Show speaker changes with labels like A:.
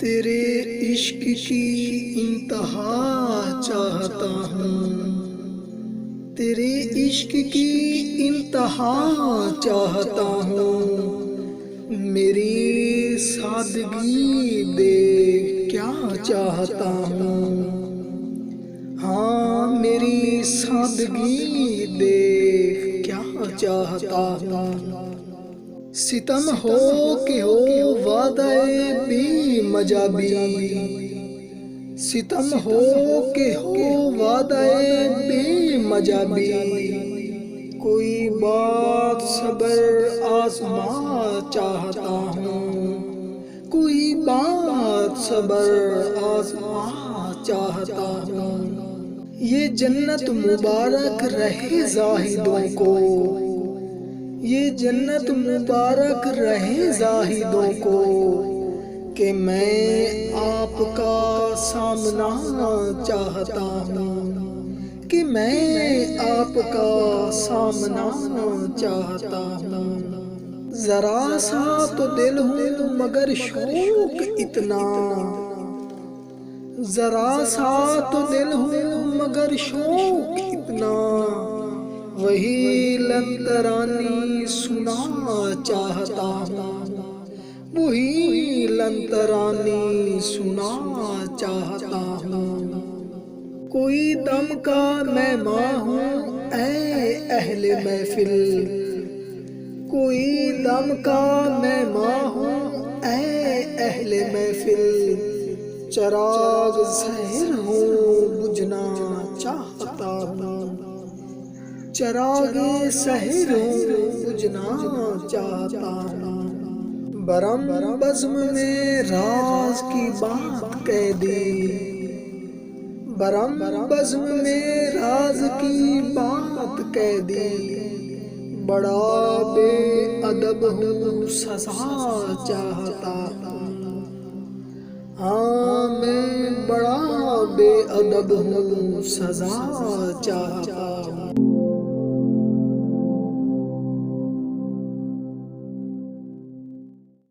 A: तेरे इश्क की इंतहा चाहता हूँ, तेरे इश्क की इंतहा चाहता हूँ। मेरी सादगी देख क्या चाहता हूँ। हाँ, मेरी सादगी देख क्या चाहता हूँ। सितम हो कि हो वादाए भी मजाबी, सितम हो कि हो वादाए भी मजाबी। कोई बात सबर आज़मा चाहता हूँ, कोई बात सबर आज़मा चाहता हूँ। ये जन्नत मुबारक रहे जाहिदों को, ये जन्नत मुबारक रहे जाहिदों को, कि मैं आपका सामना चाहता हूँ, कि मैं आपका सामना चाहता हूँ। जरा सा तो दिल हूँ मगर शौक इतना, जरा सा तो दिल हूँ मगर शौक इतना। वही लंतरानी सुना चाहता हूँ, वही लंतरानी सुना चाहता हूँ। कोई दम का मैं माँ हूँ ऐ अहले महफिल, कोई दम का मैं माँ हूँ ऐ अहले महफिल। चराग ज़हर हूँ बुझना चाहता हूँ, चरागे सहर बुझना चाहता हूँ। बरम बज़्म में राज की बात कह दी, बरम बज़्म में राज की बात कह दी। बड़ा बेअदब हूँ सज़ा चाहता हूँ। हाँ, मैं बड़ा बेअदब हूँ सज़ा चाहता हूँ।